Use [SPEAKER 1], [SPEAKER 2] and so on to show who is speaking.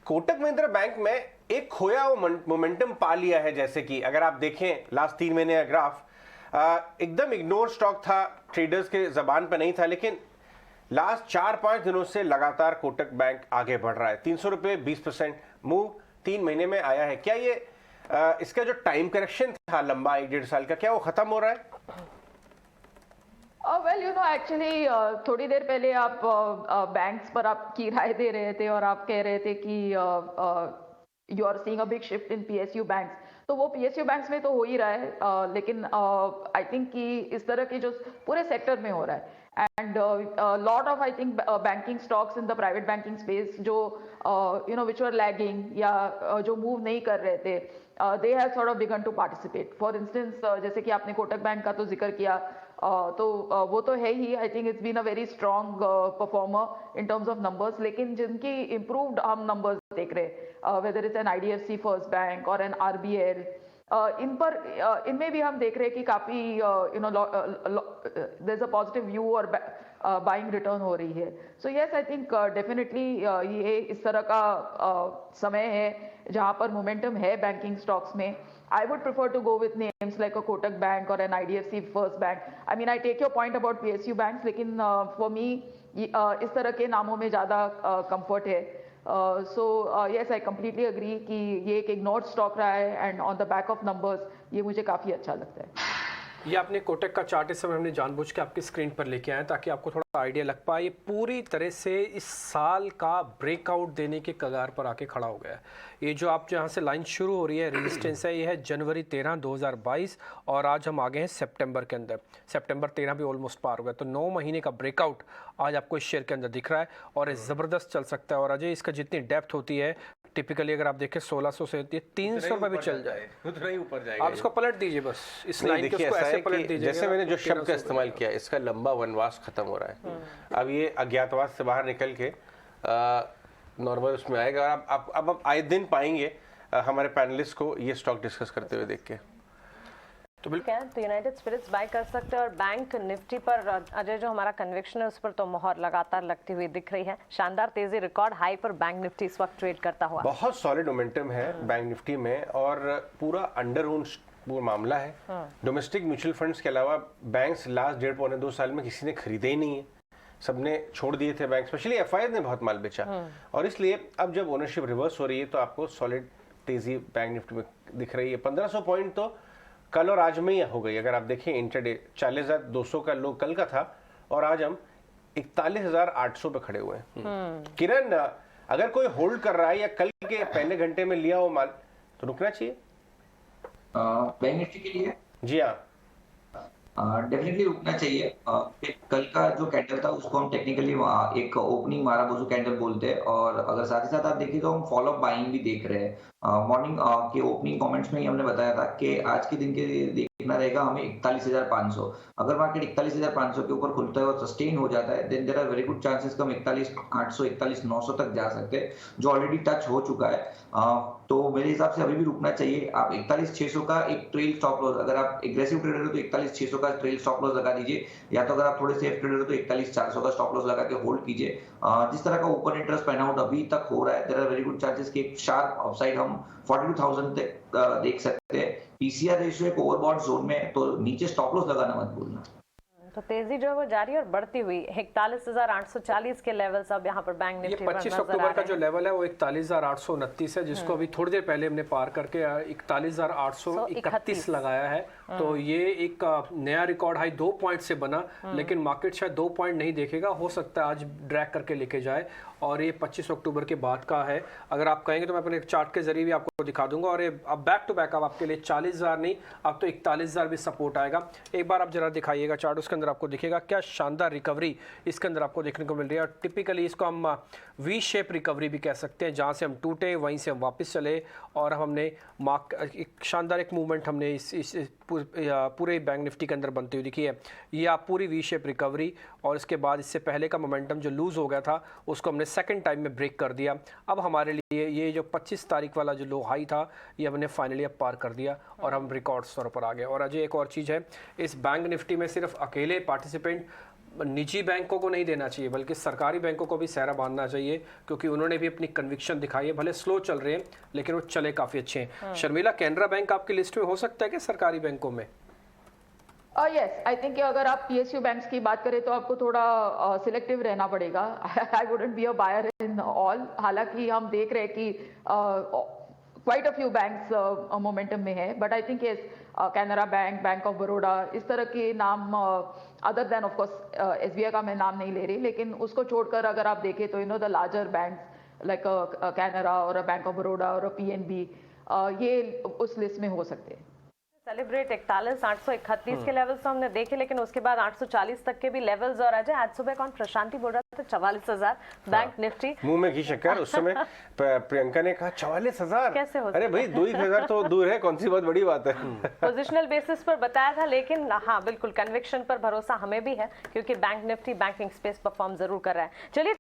[SPEAKER 1] Kotak Mahindra bank में एक खोया हुआ मोमेंटम पा लिया है। जैसे कि अगर आप देखें लास्ट 3 महीने का ग्राफ, एकदम इग्नोर स्टॉक था, ट्रेडर्स के जबान पे नहीं था, लेकिन लास्ट 4-5 दिनों से लगातार कोटक बैंक आगे बढ़ रहा है। 300 रुपये 20% मूव 3 महीने में आया है। क्या ये इसका जो टाइम करेक्शन था लंबा 1-1.5 साल का, क्या वो खत्म हो रहा है?
[SPEAKER 2] वेल एक्चुअली थोड़ी देर पहले आप बैंक्स पर आपकी राय दे रहे थे और आप कह रहे थे कि you are seeing a big shift in PSU banks. तो वो पीएसयू बैंक्स में तो हो ही रहा है, लेकिन आई थिंक कि इस तरह की जो पूरे सेक्टर में हो रहा है, and lot of I think banking stocks in the private banking space जो विच वर लैगिंग या जो मूव नहीं कर रहे थे, they have sort of begin to participate. For instance जैसे कि आपने कोटक बैंक का तो जिक्र किया, तो वो तो है ही। I think it's been a very strong performer in terms of numbers, लेकिन जिनकी इम्प्रूव्ड हम नंबर्स देख रहे हैं, whether it's an IDFC first bank और एन आरबीएल, इनमें भी हम देख रहे हैं कि काफी there is a positive view और बाइंग रिटर्न हो रही है। So yes, I think definitely ये इस तरह का समय है जहां पर मोमेंटम है बैंकिंग स्टॉक्स में। I would prefer to go with names like a Kotak Bank or an IDFC First Bank. I mean, I take your point about PSU banks, लेकिन for me इस तरह के नामों में ज़्यादा comfort है। So yes, I completely agree कि ये एक ignored stock रहा है, and on the back of numbers ये मुझे काफ़ी अच्छा लगता है।
[SPEAKER 3] ये आपने कोटक का चार्ट इस समय हमने जानबूझ के आपकी स्क्रीन पर लेके आए ताकि आपको थोड़ा आइडिया लग पाए। ये पूरी तरह से इस साल का ब्रेकआउट देने के कगार पर आके खड़ा हो गया है। ये जो आप जहाँ से लाइन शुरू हो रही है रेजिस्टेंस है, ये है जनवरी 13, 2022 और आज हम आ गए हैं सितंबर के अंदर। सितंबर 13 भी ऑलमोस्ट पार हो गया, तो 9 महीने का ब्रेकआउट आज आपको इस शेयर के अंदर दिख रहा है और ज़बरदस्त चल सकता है। और अजय, इसका जितनी डेप्थ होती है टिपिकली अगर आप देखें 1600 से 300 रुपये भी चल जाए,
[SPEAKER 1] उतना ही ऊपर जाएगा।
[SPEAKER 3] आप इसको पलट दीजिए, बस इस लाइन को ऐसे पलट दीजिए।
[SPEAKER 1] जैसे मैंने जो शब्द का इस्तेमाल किया, इसका लंबा वनवास खत्म हो रहा है। अब ये अज्ञातवास से बाहर निकल के नॉर्मल उसमें आएगा। और अब आए दिन पाएंगे हमारे पैनलिस्ट को ये स्टॉक डिस्कस करते हुए देख के।
[SPEAKER 4] तो यूनाइटेड स्पिरिट्स बाय कर सकते हैं। और बैंक निफ्टी पर अजय जो हमारा कन्विक्शन है उस पर तो मोहर लगातार लगती हुई दिख रही है। शानदार तेजी, रिकॉर्ड हाई पर बैंक निफ्टी इस वक्त ट्रेड करता हुआ।
[SPEAKER 1] बहुत सॉलिड मोमेंटम है बैंक निफ्टी में और पूरा अंडर ओन वो मामला है। डोमेस्टिक म्यूचुअल फंड्स के अलावा बैंक्स लास्ट 1.5-2 साल में किसी ने खरीदे ही नहीं है, सबने छोड़ दिए थे बैंक, स्पेशली एफआईआई ने बहुत माल बेचा। और इसलिए अब जब ओनरशिप रिवर्स हो रही है तो आपको सॉलिड तेजी बैंक निफ्टी में दिख रही है। 1500 पॉइंट तो कल और आज में ही हो गई। अगर आप देखें इंटरडे 40,200 का लो कल का था और आज हम 41,800 पे खड़े हुए हैं। किरण, अगर कोई होल्ड कर रहा है या कल के पहले घंटे में लिया हो माल तो रुकना चाहिए
[SPEAKER 5] बैंक निफ्टी के लिए?
[SPEAKER 1] जी हाँ,
[SPEAKER 5] डेफिनेटली रुकना चाहिए। कल का जो कैंडल था उसको हम टेक्निकली एक ओपनिंग माराबोजू कैंडल बोलते हैं, और अगर साथ ही साथ आप देखिए तो हम फॉलो अप बाइंग भी देख रहे हैं। मॉर्निंग के ओपनिंग कमेंट्स में ही हमने बताया था कि आज के दिन के लिए देखना रहेगा हमें 41,500। अगर मार्केट 41,500 के ऊपर खुलता है और सस्टेन हो जाता है, then there are very good chances कि हम 41,800 41,900 तक जा सकते हैं, जो ऑलरेडी टच हो चुका है। तो मेरे हिसाब से अभी भी रुकना चाहिए। आप 41,600 का एक ट्रेल स्टॉप लॉस, अगर आप एग्रेसिव ट्रेडर हो तो 41,600 का ट्रेल स्टॉप लॉस लगा दीजिए, या तो अगर आप थोड़े सेफ ट्रेडर हो तो 41,400 का स्टॉप लॉस लगा के होल्ड कीजिए। जिस तरह का ओपन इंटरेस्ट पैन आउट अभी तक हो रहा है, there are very good chances कि एक शार्प अपसाइड हम 42,000 तक देख सकते हैं। पीसीआर रेशियो एक ओवरबॉट जोन में है, तो नीचे स्टॉप लॉस लगाना मत भूलना।
[SPEAKER 4] तो तेजी जो है वो जारी और बढ़ती हुई 41,840 के लेवल्स अब यहाँ पर बैंक निफ्टी पर
[SPEAKER 3] 25 अक्टूबर का जो लेवल है वो 41,829 है, जिसको अभी थोड़ी देर पहले हमने पार करके 41,831 लगाया है। तो ये एक नया रिकॉर्ड हाई 2 पॉइंट से बना, लेकिन मार्केट शायद 2 पॉइंट नहीं देखेगा, हो सकता है आज ड्रैग करके लेके जाए। और ये 25 अक्टूबर के बाद का है। अगर आप कहेंगे तो मैं अपने चार्ट के जरिए भी आपको दिखा दूंगा। और ये अब बैक टू बैक अब आपके लिए 40,000 नहीं, अब तो 41,000 भी सपोर्ट आएगा। एक बार आप जरा दिखाइएगा चार्ट, उसके अंदर आपको दिखेगा क्या शानदार रिकवरी इसके अंदर आपको देखने को मिल रही है। और टिपिकली इसको हम वी शेप रिकवरी भी कह सकते हैं, जहाँ से हम टूटे वहीं से हम वापस चले और हमने एक शानदार एक मूवमेंट हमने इस पूरे बैंक निफ्टी के अंदर बनती हुई दिखी है। ये आप पूरी वी शेप रिकवरी, और इसके बाद इससे पहले का मोमेंटम जो लूज़ हो गया था उसको हमने सेकंड टाइम में ब्रेक कर दिया। अब हमारे लिए ये जो 25 तारीख वाला जो लो हाई था ये हमने फाइनली अब पार कर दिया और हम रिकॉर्ड स्तर पर आ गए। और अजय एक और चीज़ है, इस बैंक निफ्टी में सिर्फ अकेले पार्टिसिपेंट निजी बैंकों को नहीं देना चाहिए बल्कि सरकारी बैंकों को भी सहरा बांधना चाहिए, क्योंकि उन्होंने भी अपनी कन्विक्शन दिखाई है। भले स्लो चल रहे हैं लेकिन वो चले काफ़ी अच्छे हैं। शर्मिला, कैनरा बैंक आपकी लिस्ट में हो सकता है कि सरकारी बैंकों में?
[SPEAKER 2] यस, आई थिंक अगर आप PSU बैंक्स की बात करें तो आपको थोड़ा सिलेक्टिव रहना पड़ेगा। I wouldn't be a buyer in all. हालांकि हम देख रहे हैं कि quite a few banks momentum में है, but I think yes, Canara bank, bank of Baroda, इस तरह के नाम, other than of course SBI का मैं नाम नहीं ले रही, लेकिन उसको छोड़कर अगर आप देखें तो the larger banks like Canara और बैंक ऑफ बड़ौदा और PNB, ये उस लिस्ट में हो सकते हैं।
[SPEAKER 4] सेलिब्रेट 41 831 के लेवल्स तो हमने देखे, लेकिन उसके बाद 840 तक के भी लेवल्स। और अजय, आज सुबह कौन प्रशांति बोल रहा था 44,000 बैंक निफ्टी,
[SPEAKER 1] मुंह में घी शक्कर। उस समय प्रियंका ने कहा 44,000
[SPEAKER 4] कैसे हो
[SPEAKER 1] अरे भाई 2-1,000 तो दूर है, कौन सी बहुत बड़ी बात है।
[SPEAKER 4] पोजिशनल बेसिस पर बताया था, लेकिन हाँ बिल्कुल कन्विक्शन पर भरोसा हमें भी है, क्योंकि bank Nifty banking space perform जरूर कर रहा है। चलिए